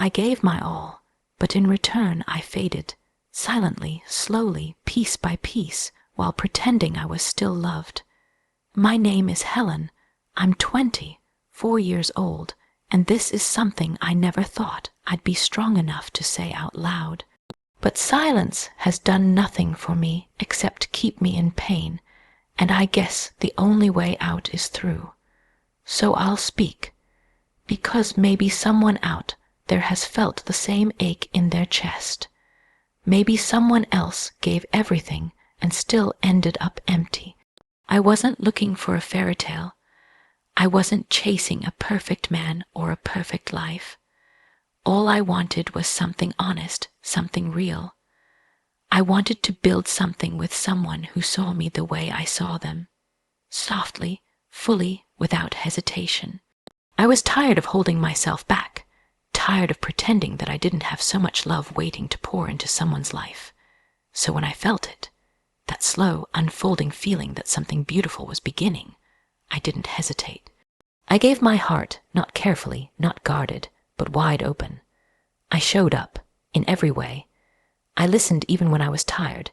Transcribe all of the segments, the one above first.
I gave my all, but in return I faded, silently, slowly, piece by piece, while pretending I was still loved. My name is Helen. I'm 20, 4 years old, and this is something I never thought I'd be strong enough to say out loud. But silence has done nothing for me except keep me in pain, and I guess the only way out is through. So I'll speak, because maybe someone out there has felt the same ache in their chest. Maybe someone else gave everything and still ended up empty. I wasn't looking for a fairy tale. I wasn't chasing a perfect man or a perfect life. All I wanted was something honest, something real. I wanted to build something with someone who saw me the way I saw them. Softly, fully, without hesitation. I was tired of holding myself back, tired of pretending that I didn't have so much love waiting to pour into someone's life. So when I felt it, that slow, unfolding feeling that something beautiful was beginning, I didn't hesitate. I gave my heart, not carefully, not guarded, but wide open. I showed up, in every way. I listened even when I was tired,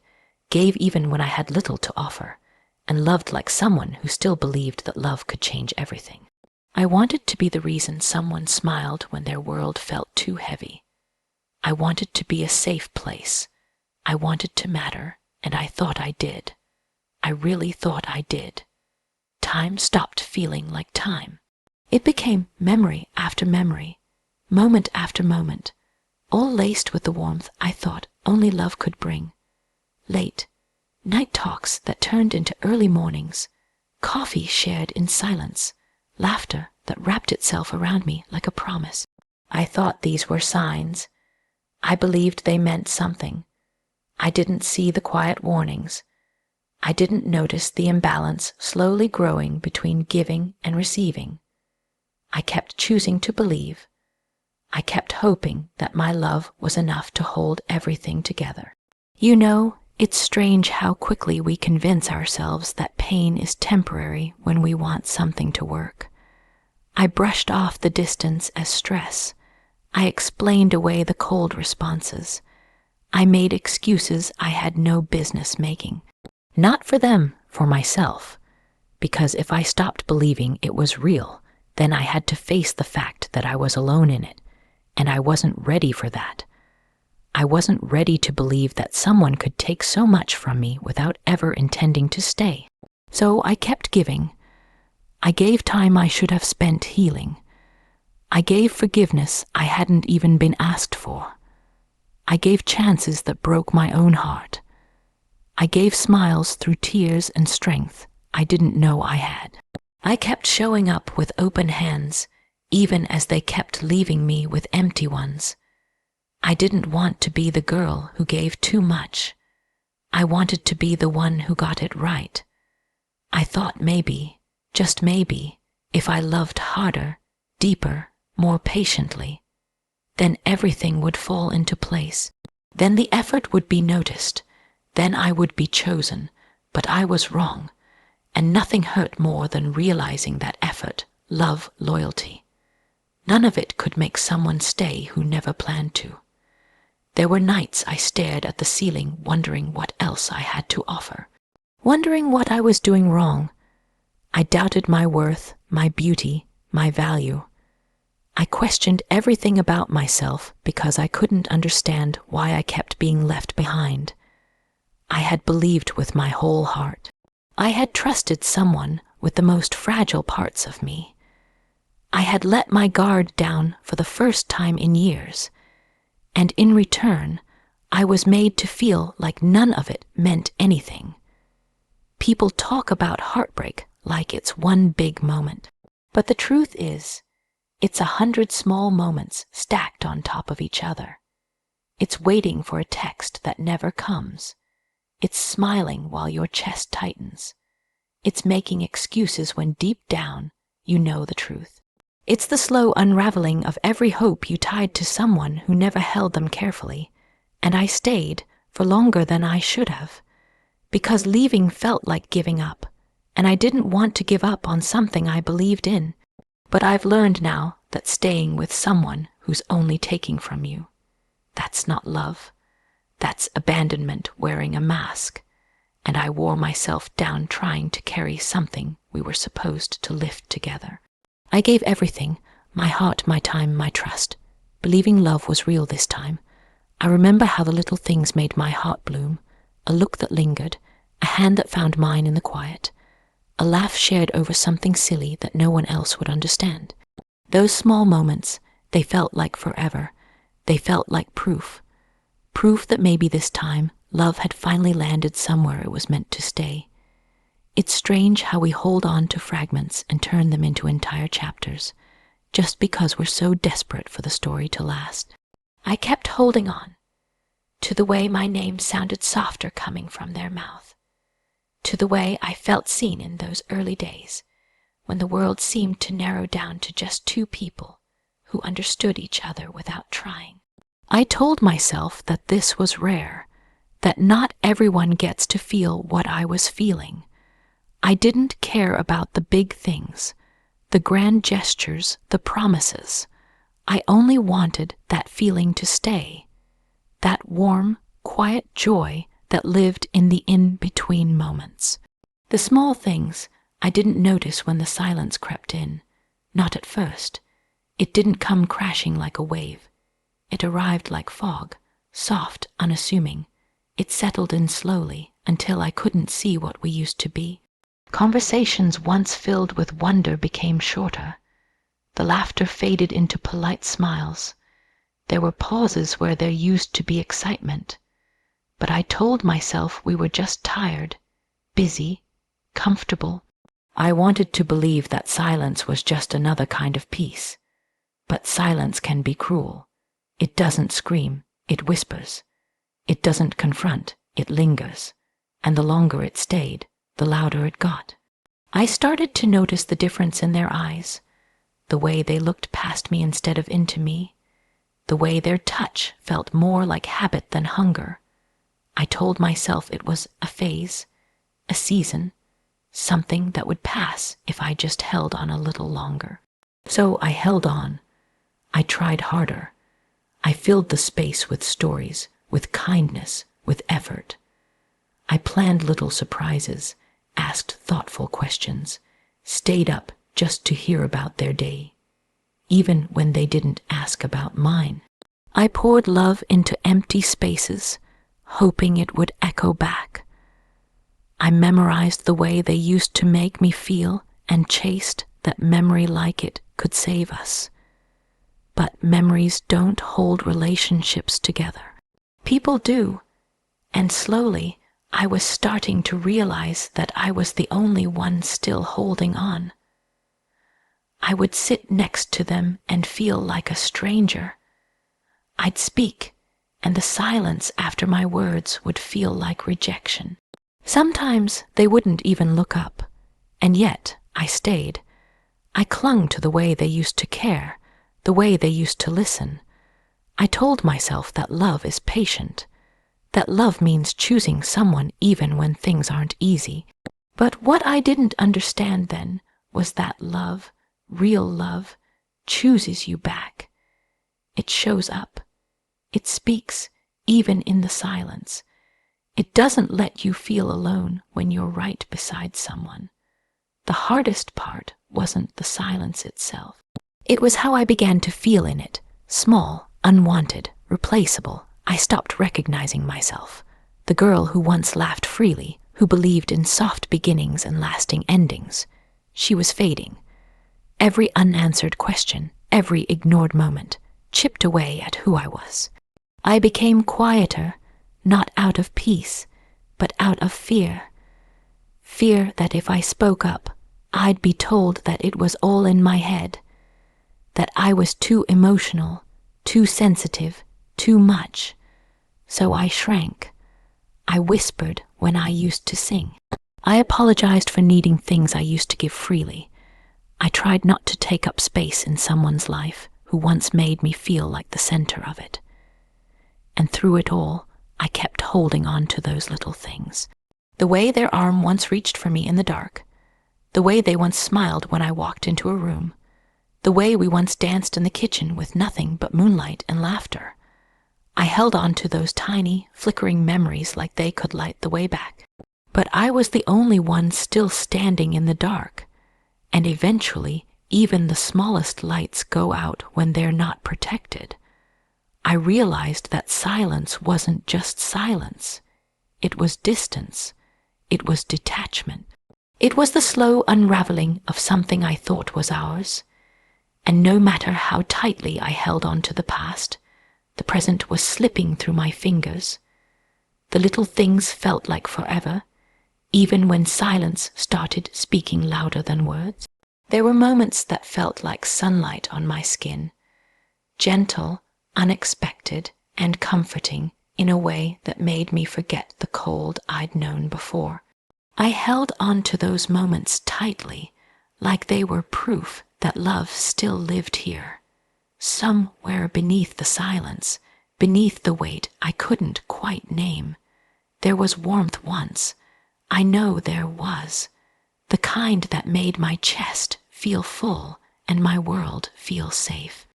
gave even when I had little to offer, and loved like someone who still believed that love could change everything. I wanted to be the reason someone smiled when their world felt too heavy. I wanted to be a safe place. I wanted to matter, and I thought I did. I really thought I did. Time stopped feeling like time. It became memory after memory, moment after moment, all laced with the warmth I thought only love could bring. Late, night talks that turned into early mornings, coffee shared in silence, laughter that wrapped itself around me like a promise. I thought these were signs. I believed they meant something. I didn't see the quiet warnings. I didn't notice the imbalance slowly growing between giving and receiving. I kept choosing to believe. I kept hoping that my love was enough to hold everything together. You know, it's strange how quickly we convince ourselves that pain is temporary when we want something to work. I brushed off the distance as stress. I explained away the cold responses. I made excuses I had no business making. Not for them, for myself. Because if I stopped believing it was real, then I had to face the fact that I was alone in it, and I wasn't ready for that. I wasn't ready to believe that someone could take so much from me without ever intending to stay. So I kept giving. I gave time I should have spent healing. I gave forgiveness I hadn't even been asked for. I gave chances that broke my own heart. I gave smiles through tears and strength I didn't know I had. I kept showing up with open hands, even as they kept leaving me with empty ones. I didn't want to be the girl who gave too much. I wanted to be the one who got it right. I thought maybe, just maybe, if I loved harder, deeper, more patiently, then everything would fall into place. Then the effort would be noticed. Then I would be chosen. But I was wrong. And nothing hurt more than realizing that effort, love, loyalty. None of it could make someone stay who never planned to. There were nights I stared at the ceiling wondering what else I had to offer, wondering what I was doing wrong. I doubted my worth, my beauty, my value. I questioned everything about myself because I couldn't understand why I kept being left behind. I had believed with my whole heart. I had trusted someone with the most fragile parts of me. I had let my guard down for the first time in years, and in return, I was made to feel like none of it meant anything. People talk about heartbreak like it's one big moment, but the truth is, it's 100 small moments stacked on top of each other. It's waiting for a text that never comes. It's smiling while your chest tightens. It's making excuses when deep down you know the truth. It's the slow unraveling of every hope you tied to someone who never held them carefully. And I stayed for longer than I should have, because leaving felt like giving up, and I didn't want to give up on something I believed in. But I've learned now that staying with someone who's only taking from you, that's not love. That's abandonment wearing a mask, and I wore myself down trying to carry something we were supposed to lift together. I gave everything, my heart, my time, my trust, believing love was real this time. I remember how the little things made my heart bloom, a look that lingered, a hand that found mine in the quiet, a laugh shared over something silly that no one else would understand. Those small moments, they felt like forever. They felt like proof that maybe this time love had finally landed somewhere it was meant to stay. It's strange how we hold on to fragments and turn them into entire chapters, just because we're so desperate for the story to last. I kept holding on to the way my name sounded softer coming from their mouth, to the way I felt seen in those early days when the world seemed to narrow down to just two people who understood each other without trying. I told myself that this was rare, that not everyone gets to feel what I was feeling. I didn't care about the big things, the grand gestures, the promises. I only wanted that feeling to stay, that warm, quiet joy that lived in the in-between moments. The small things I didn't notice when the silence crept in, not at first. It didn't come crashing like a wave. It arrived like fog, soft, unassuming. It settled in slowly until I couldn't see what we used to be. Conversations once filled with wonder became shorter. The laughter faded into polite smiles. There were pauses where there used to be excitement. But I told myself we were just tired, busy, comfortable. I wanted to believe that silence was just another kind of peace. But silence can be cruel. It doesn't scream, it whispers. It doesn't confront, it lingers. And the longer it stayed, the louder it got. I started to notice the difference in their eyes, the way they looked past me instead of into me, the way their touch felt more like habit than hunger. I told myself it was a phase, a season, something that would pass if I just held on a little longer. So I held on. I tried harder. I filled the space with stories, with kindness, with effort. I planned little surprises, asked thoughtful questions, stayed up just to hear about their day, even when they didn't ask about mine. I poured love into empty spaces, hoping it would echo back. I memorized the way they used to make me feel and chased that memory like it could save us. But memories don't hold relationships together. People do, and slowly I was starting to realize that I was the only one still holding on. I would sit next to them and feel like a stranger. I'd speak, and the silence after my words would feel like rejection. Sometimes they wouldn't even look up, and yet I stayed. I clung to the way they used to care, the way they used to listen. I told myself that love is patient, that love means choosing someone even when things aren't easy. But what I didn't understand then was that love, real love, chooses you back. It shows up. It speaks, even in the silence. It doesn't let you feel alone when you're right beside someone. The hardest part wasn't the silence itself. It was how I began to feel in it, small, unwanted, replaceable. I stopped recognizing myself, the girl who once laughed freely, who believed in soft beginnings and lasting endings. She was fading. Every unanswered question, every ignored moment, chipped away at who I was. I became quieter, not out of peace, but out of fear. Fear that if I spoke up, I'd be told that it was all in my head, that I was too emotional, too sensitive, too much. So I shrank. I whispered when I used to sing. I apologized for needing things I used to give freely. I tried not to take up space in someone's life who once made me feel like the center of it. And through it all, I kept holding on to those little things. The way their arm once reached for me in the dark, the way they once smiled when I walked into a room, The way we once danced in the kitchen with nothing but moonlight and laughter. I held on to those tiny, flickering memories like they could light the way back. But I was the only one still standing in the dark, and eventually even the smallest lights go out when they're not protected. I realized that silence wasn't just silence. It was distance. It was detachment. It was the slow unraveling of something I thought was ours. And no matter how tightly I held on to the past, the present was slipping through my fingers. The little things felt like forever, even when silence started speaking louder than words. There were moments that felt like sunlight on my skin, gentle, unexpected, and comforting in a way that made me forget the cold I'd known before. I held on to those moments tightly, like they were proof that love still lived here. Somewhere beneath the silence, beneath the weight I couldn't quite name, there was warmth once. I know there was. The kind that made my chest feel full and my world feel safe.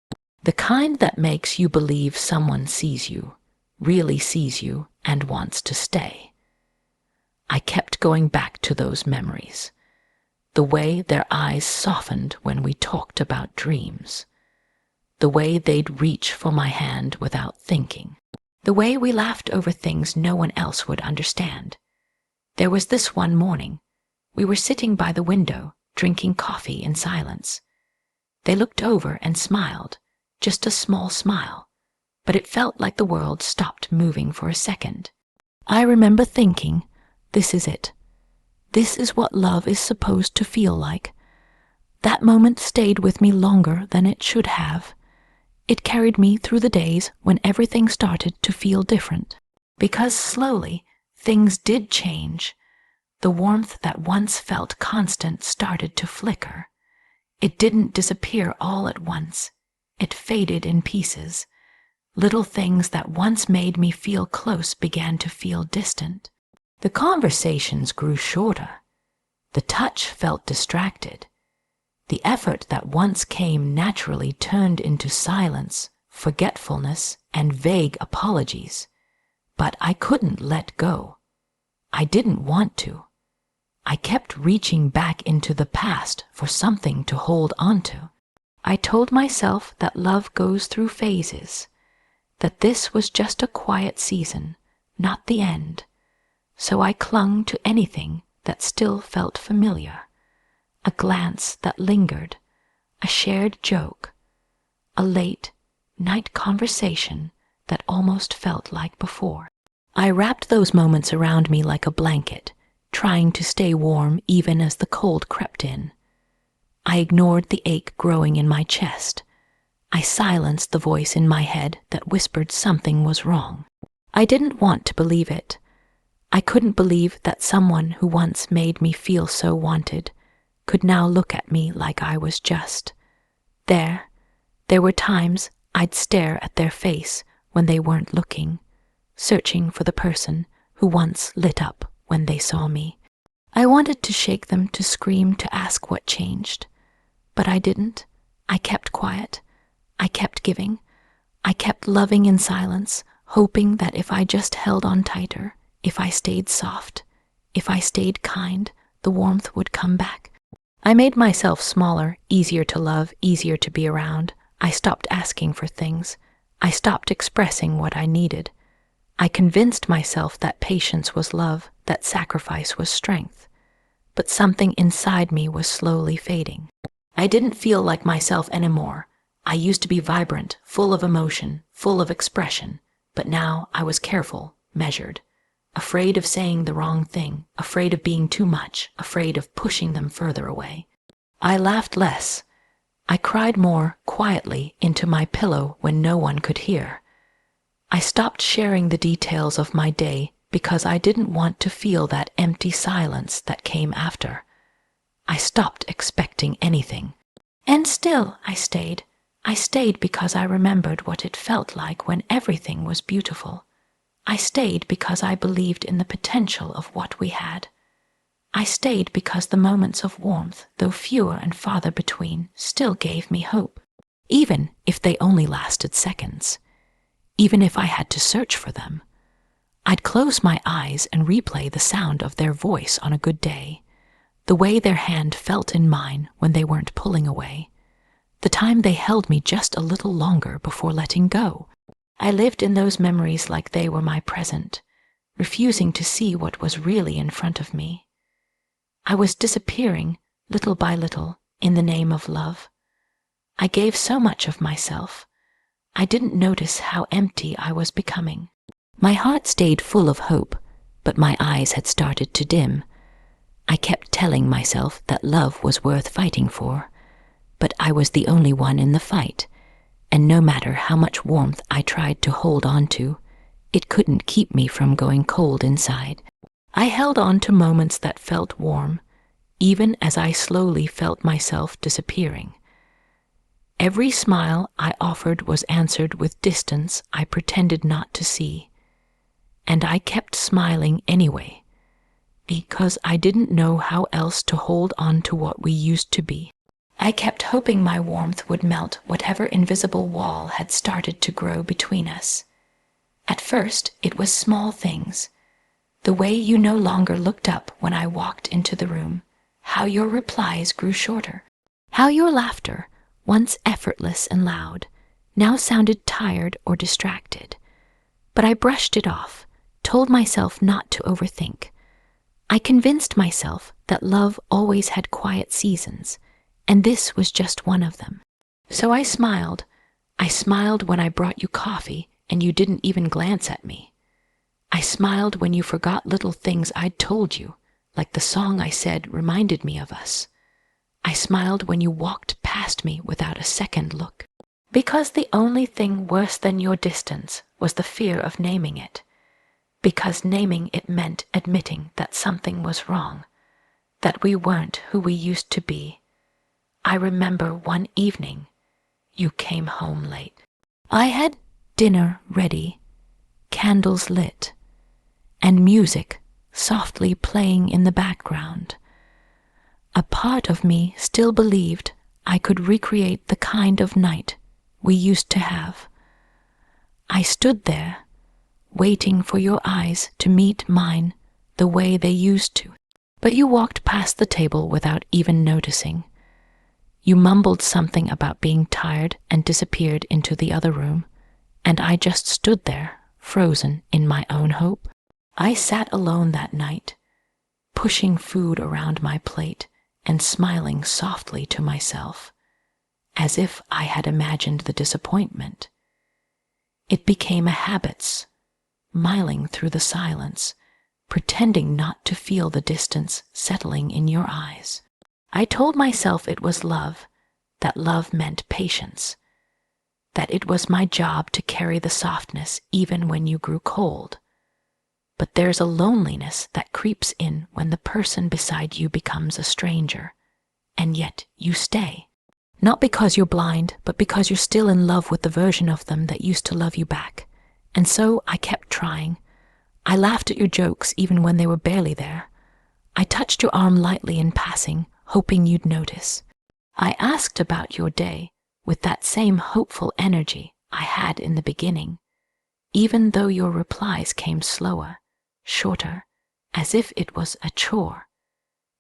The kind that makes you believe someone sees you, really sees you, and wants to stay. I kept going back to those memories. The way their eyes softened when we talked about dreams. The way they'd reach for my hand without thinking. The way we laughed over things no one else would understand. There was this one morning. We were sitting by the window, drinking coffee in silence. They looked over and smiled, just a small smile, but it felt like the world stopped moving for a second. I remember thinking, this is it. This is what love is supposed to feel like. That moment stayed with me longer than it should have. It carried me through the days when everything started to feel different. Because slowly, things did change. The warmth that once felt constant started to flicker. It didn't disappear all at once. It faded in pieces. Little things that once made me feel close began to feel distant. The conversations grew shorter. The touch felt distracted. The effort that once came naturally turned into silence, forgetfulness, and vague apologies. But I couldn't let go. I didn't want to. I kept reaching back into the past for something to hold onto. I told myself that love goes through phases, that this was just a quiet season, not the end. So I clung to anything that still felt familiar. A glance that lingered, a shared joke, a late night conversation that almost felt like before. I wrapped those moments around me like a blanket, trying to stay warm even as the cold crept in. I ignored the ache growing in my chest. I silenced the voice in my head that whispered something was wrong. I didn't want to believe it. I couldn't believe that someone who once made me feel so wanted could now look at me like I was just. There were times I'd stare at their face when they weren't looking, searching for the person who once lit up when they saw me. I wanted to shake them, to scream, to ask what changed. But I didn't. I kept quiet. I kept giving. I kept loving in silence, hoping that if I just held on tighter, if I stayed soft, if I stayed kind, the warmth would come back. I made myself smaller, easier to love, easier to be around. I stopped asking for things. I stopped expressing what I needed. I convinced myself that patience was love, that sacrifice was strength. But something inside me was slowly fading. I didn't feel like myself anymore. I used to be vibrant, full of emotion, full of expression. But now I was careful, measured. Afraid of saying the wrong thing, afraid of being too much, afraid of pushing them further away. I laughed less. I cried more quietly into my pillow when no one could hear. I stopped sharing the details of my day because I didn't want to feel that empty silence that came after. I stopped expecting anything. And still I stayed. I stayed because I remembered what it felt like when everything was beautiful. I stayed because I believed in the potential of what we had. I stayed because the moments of warmth, though fewer and farther between, still gave me hope, even if they only lasted seconds. Even if I had to search for them, I'd close my eyes and replay the sound of their voice on a good day, the way their hand felt in mine when they weren't pulling away, the time they held me just a little longer before letting go. I lived in those memories like they were my present, refusing to see what was really in front of me. I was disappearing, little by little, in the name of love. I gave so much of myself. I didn't notice how empty I was becoming. My heart stayed full of hope, but my eyes had started to dim. I kept telling myself that love was worth fighting for, but I was the only one in the fight, and no matter how much warmth I tried to hold on to, it couldn't keep me from going cold inside. I held on to moments that felt warm, even as I slowly felt myself disappearing. Every smile I offered was answered with distance I pretended not to see. And I kept smiling anyway, because I didn't know how else to hold on to what we used to be. I kept hoping my warmth would melt whatever invisible wall had started to grow between us. At first, it was small things. The way you no longer looked up when I walked into the room, how your replies grew shorter, how your laughter, once effortless and loud, now sounded tired or distracted. But I brushed it off, told myself not to overthink. I convinced myself that love always had quiet seasons, and this was just one of them. So I smiled. I smiled when I brought you coffee and you didn't even glance at me. I smiled when you forgot little things I'd told you, like the song I said reminded me of us. I smiled when you walked past me without a second look. Because the only thing worse than your distance was the fear of naming it. Because naming it meant admitting that something was wrong, that we weren't who we used to be. I remember one evening, you came home late. I had dinner ready, candles lit, and music softly playing in the background. A part of me still believed I could recreate the kind of night we used to have. I stood there, waiting for your eyes to meet mine the way they used to. But you walked past the table without even noticing. You mumbled something about being tired and disappeared into the other room, and I just stood there, frozen in my own hope. I sat alone that night, pushing food around my plate and smiling softly to myself, as if I had imagined the disappointment. It became a habit, smiling through the silence, pretending not to feel the distance settling in your eyes. I told myself it was love, that love meant patience, that it was my job to carry the softness even when you grew cold. But there's a loneliness that creeps in when the person beside you becomes a stranger, and yet you stay. Not because you're blind, but because you're still in love with the version of them that used to love you back. And so I kept trying. I laughed at your jokes even when they were barely there. I touched your arm lightly in passing, hoping you'd notice. I asked about your day with that same hopeful energy I had in the beginning, even though your replies came slower, shorter, as if it was a chore.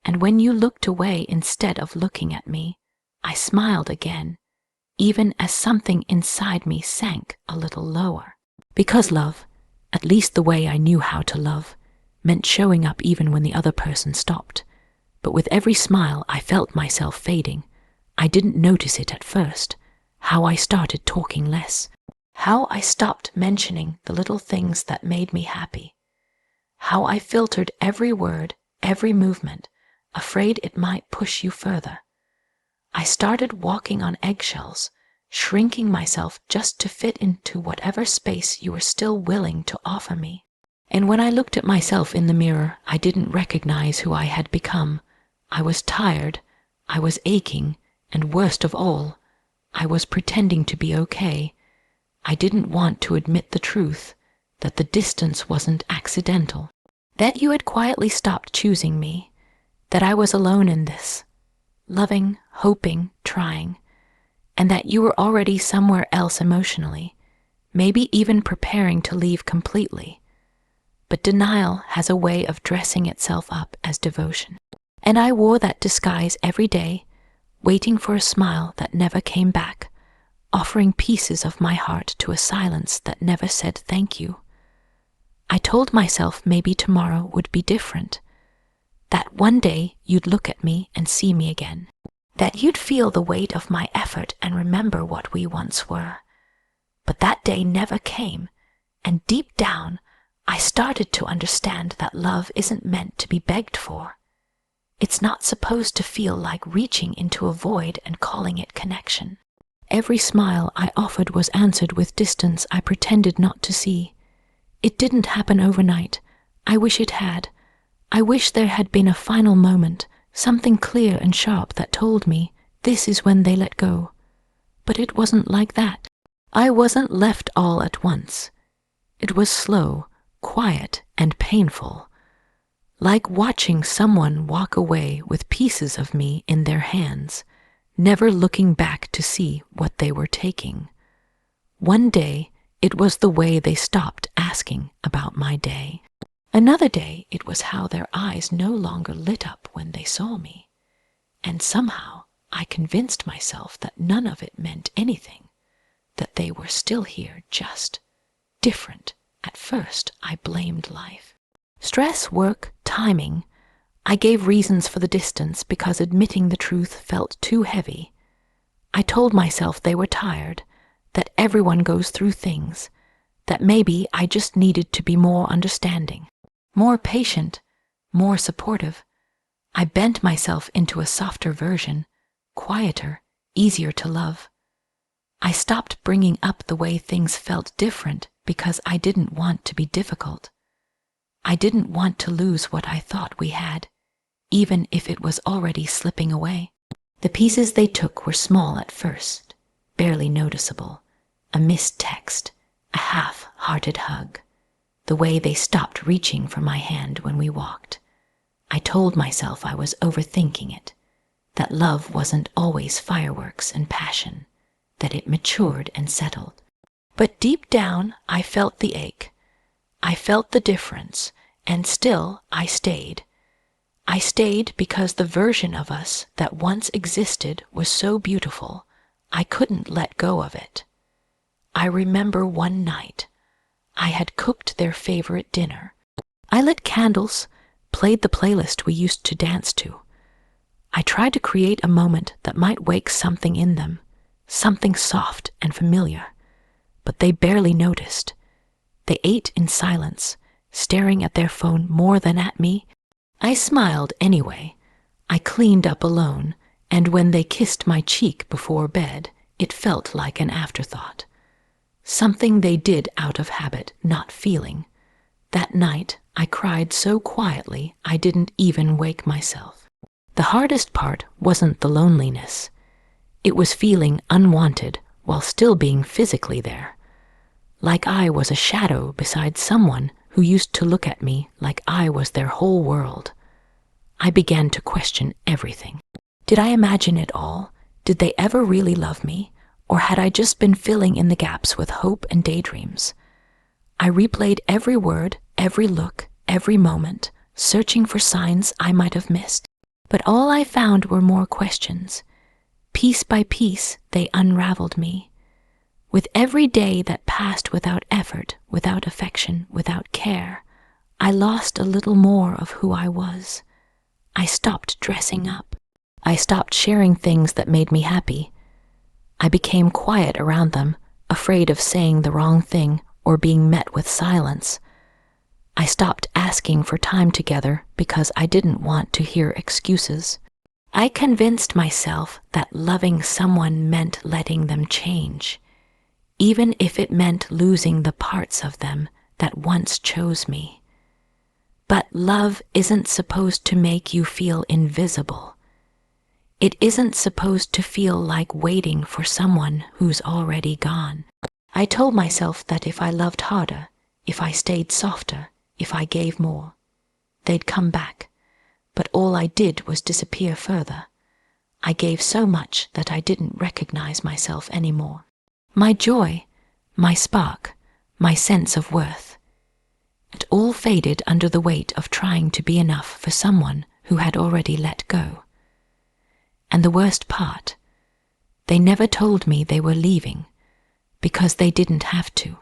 And when you looked away instead of looking at me, I smiled again, even as something inside me sank a little lower. Because love, at least the way I knew how to love, meant showing up even when the other person stopped. But with every smile I felt myself fading. I didn't notice it at first, how I started talking less, how I stopped mentioning the little things that made me happy, how I filtered every word, every movement, afraid it might push you further. I started walking on eggshells, shrinking myself just to fit into whatever space you were still willing to offer me. And when I looked at myself in the mirror, I didn't recognize who I had become. I was tired, I was aching, and worst of all, I was pretending to be okay. I didn't want to admit the truth, that the distance wasn't accidental, that you had quietly stopped choosing me, that I was alone in this, loving, hoping, trying, and that you were already somewhere else emotionally, maybe even preparing to leave completely. But denial has a way of dressing itself up as devotion. And I wore that disguise every day, waiting for a smile that never came back, offering pieces of my heart to a silence that never said thank you. I told myself maybe tomorrow would be different, that one day you'd look at me and see me again, that you'd feel the weight of my effort and remember what we once were. But that day never came, and deep down, I started to understand that love isn't meant to be begged for. It's not supposed to feel like reaching into a void and calling it connection. Every smile I offered was answered with distance I pretended not to see. It didn't happen overnight. I wish it had. I wish there had been a final moment, something clear and sharp that told me this is when they let go. But it wasn't like that. I wasn't left all at once. It was slow, quiet, and painful, like watching someone walk away with pieces of me in their hands, never looking back to see what they were taking. One day, it was the way they stopped asking about my day. Another day, it was how their eyes no longer lit up when they saw me. And somehow, I convinced myself that none of it meant anything, that they were still here, just different. At first, I blamed life. Stress, work, timing. I gave reasons for the distance because admitting the truth felt too heavy. I told myself they were tired, that everyone goes through things, that maybe I just needed to be more understanding, more patient, more supportive. I bent myself into a softer version, quieter, easier to love. I stopped bringing up the way things felt different because I didn't want to be difficult. I didn't want to lose what I thought we had, even if it was already slipping away. The pieces they took were small at first, barely noticeable. A missed text, a half-hearted hug, the way they stopped reaching for my hand when we walked. I told myself I was overthinking it, that love wasn't always fireworks and passion, that it matured and settled. But deep down, I felt the ache. I felt the difference, and still I stayed. I stayed because the version of us that once existed was so beautiful, I couldn't let go of it. I remember one night, I had cooked their favorite dinner. I lit candles, played the playlist we used to dance to. I tried to create a moment that might wake something in them, something soft and familiar, but they barely noticed. They ate in silence, staring at their phone more than at me. I smiled anyway. I cleaned up alone, and when they kissed my cheek before bed, it felt like an afterthought. Something they did out of habit, not feeling. That night, I cried so quietly I didn't even wake myself. The hardest part wasn't the loneliness. It was feeling unwanted while still being physically there. Like I was a shadow beside someone who used to look at me like I was their whole world. I began to question everything. Did I imagine it all? Did they ever really love me? Or had I just been filling in the gaps with hope and daydreams? I replayed every word, every look, every moment, searching for signs I might have missed. But all I found were more questions. Piece by piece, they unraveled me. With every day that passed without effort, without affection, without care, I lost a little more of who I was. I stopped dressing up. I stopped sharing things that made me happy. I became quiet around them, afraid of saying the wrong thing or being met with silence. I stopped asking for time together because I didn't want to hear excuses. I convinced myself that loving someone meant letting them change, even if it meant losing the parts of them that once chose me. But love isn't supposed to make you feel invisible. It isn't supposed to feel like waiting for someone who's already gone. I told myself that if I loved harder, if I stayed softer, if I gave more, they'd come back. but all I did was disappear further. I gave so much that I didn't recognize myself anymore. My joy, my spark, my sense of worth. It all faded under the weight of trying to be enough for someone who had already let go. And the worst part, they never told me they were leaving, because they didn't have to.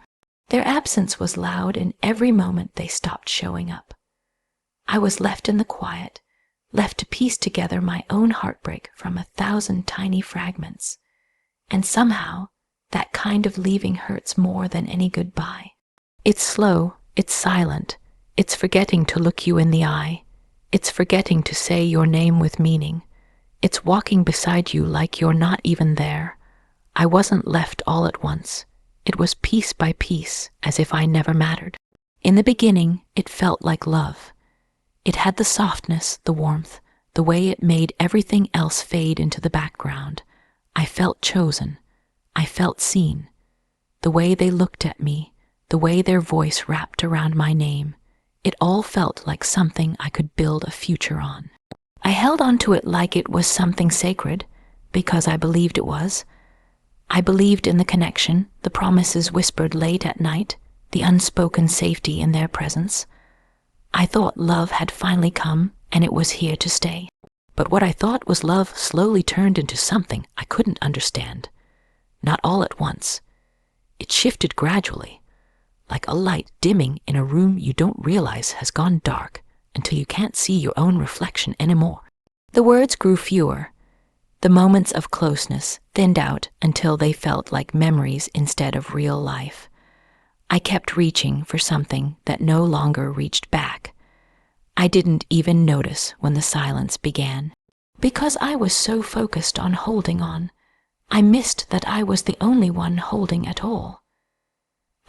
Their absence was loud in every moment they stopped showing up. I was left in the quiet, left to piece together my own heartbreak from 1,000 tiny fragments. And somehow, that kind of leaving hurts more than any goodbye. It's slow, it's silent, it's forgetting to look you in the eye, it's forgetting to say your name with meaning, it's walking beside you like you're not even there. I wasn't left all at once. It was piece by piece, as if I never mattered. In the beginning, it felt like love. It had the softness, the warmth, the way it made everything else fade into the background. I felt chosen. I felt seen. The way they looked at me, the way their voice wrapped around my name, it all felt like something I could build a future on. I held on to it like it was something sacred, because I believed it was. I believed in the connection, the promises whispered late at night, the unspoken safety in their presence. I thought love had finally come, and it was here to stay. But what I thought was love slowly turned into something I couldn't understand. Not all at once. It shifted gradually, like a light dimming in a room you don't realize has gone dark until you can't see your own reflection anymore. The words grew fewer. The moments of closeness thinned out until they felt like memories instead of real life. I kept reaching for something that no longer reached back. I didn't even notice when the silence began. Because I was so focused on holding on, I missed that I was the only one holding at all.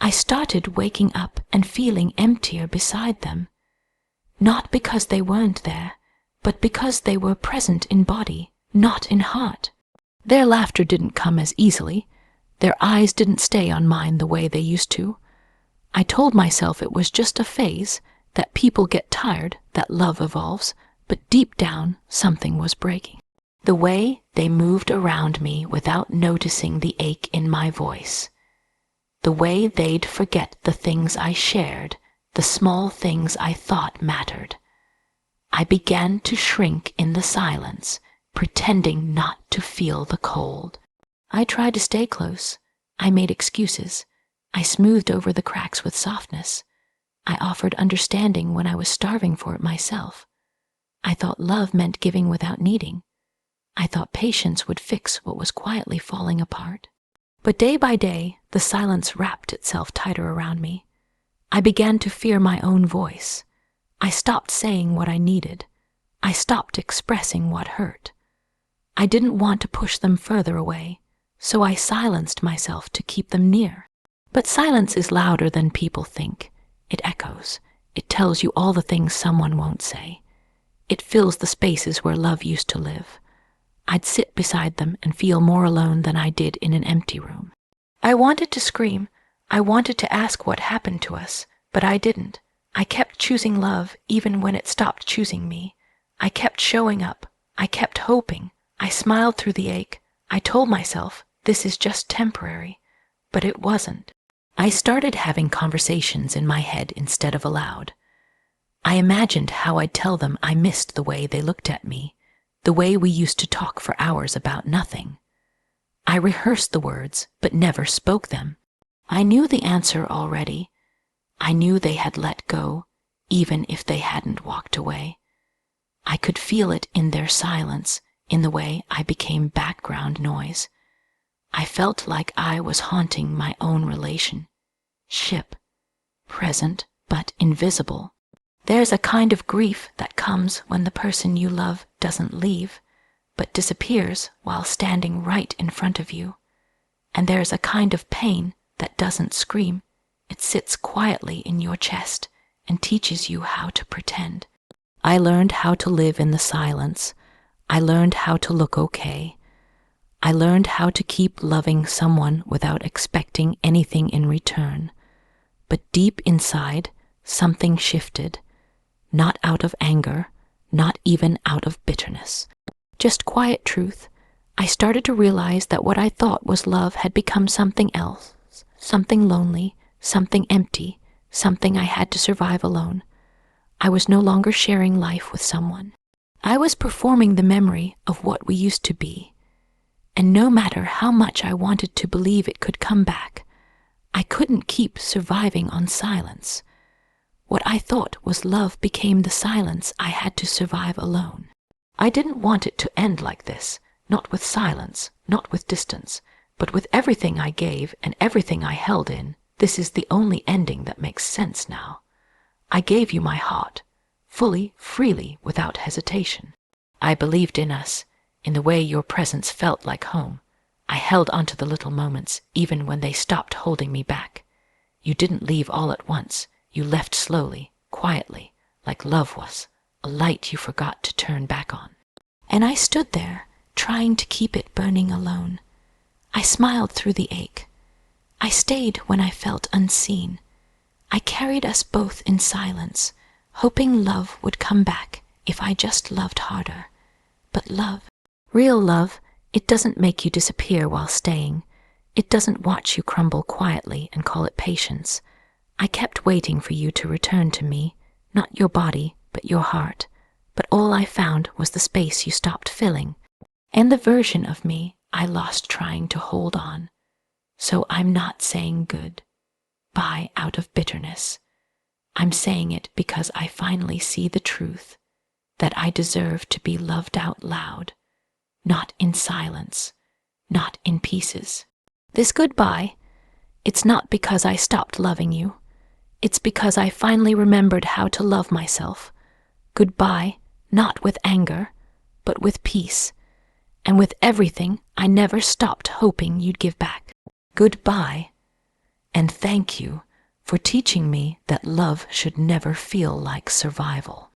I started waking up and feeling emptier beside them. Not because they weren't there, but because they were present in body, not in heart. Their laughter didn't come as easily. Their eyes didn't stay on mine the way they used to. I told myself it was just a phase, that people get tired, that love evolves, but deep down, something was breaking. The way they moved around me without noticing the ache in my voice. The way they'd forget the things I shared, the small things I thought mattered. I began to shrink in the silence, pretending not to feel the cold. I tried to stay close. I made excuses. I smoothed over the cracks with softness. I offered understanding when I was starving for it myself. I thought love meant giving without needing. I thought patience would fix what was quietly falling apart. But day by day, the silence wrapped itself tighter around me. I began to fear my own voice. I stopped saying what I needed. I stopped expressing what hurt. I didn't want to push them further away, so I silenced myself to keep them near. But silence is louder than people think. It echoes. It tells you all the things someone won't say. It fills the spaces where love used to live. I'd sit beside them and feel more alone than I did in an empty room. I wanted to scream. I wanted to ask what happened to us, but I didn't. I kept choosing love even when it stopped choosing me. I kept showing up. I kept hoping. I smiled through the ache. I told myself, this is just temporary. But it wasn't. I started having conversations in my head instead of aloud. I imagined how I'd tell them I missed the way they looked at me, the way we used to talk for hours about nothing. I rehearsed the words, but never spoke them. I knew the answer already. I knew they had let go, even if they hadn't walked away. I could feel it in their silence, in the way I became background noise. I felt like I was haunting my own relationship, present but invisible. There's a kind of grief that comes when the person you love doesn't leave, but disappears while standing right in front of you. And there's a kind of pain that doesn't scream. It sits quietly in your chest and teaches you how to pretend. I learned how to live in the silence. I learned how to look okay. I learned how to keep loving someone without expecting anything in return. But deep inside, something shifted. Not out of anger, not even out of bitterness. Just quiet truth. I started to realize that what I thought was love had become something else, something lonely, something empty, something I had to survive alone. I was no longer sharing life with someone. I was performing the memory of what we used to be. And no matter how much I wanted to believe it could come back, I couldn't keep surviving on silence. What I thought was love became the silence I had to survive alone. I didn't want it to end like this, not with silence, not with distance, but with everything I gave and everything I held in. This is the only ending that makes sense now. I gave you my heart, fully, freely, without hesitation. I believed in us, in the way your presence felt like home. I held onto the little moments, even when they stopped holding me back. You didn't leave all at once. You left slowly, quietly, like love was, a light you forgot to turn back on. And I stood there, trying to keep it burning alone. I smiled through the ache. I stayed when I felt unseen. I carried us both in silence, hoping love would come back if I just loved harder. But love, real love, it doesn't make you disappear while staying. It doesn't watch you crumble quietly and call it patience. I kept waiting for you to return to me, not your body, but your heart. But all I found was the space you stopped filling, and the version of me I lost trying to hold on. So I'm not saying goodbye out of bitterness. I'm saying it because I finally see the truth, that I deserve to be loved out loud, not in silence, not in pieces. This goodbye, it's not because I stopped loving you. It's because I finally remembered how to love myself. Goodbye, not with anger, but with peace, and with everything I never stopped hoping you'd give back. Goodbye, and thank you for teaching me that love should never feel like survival.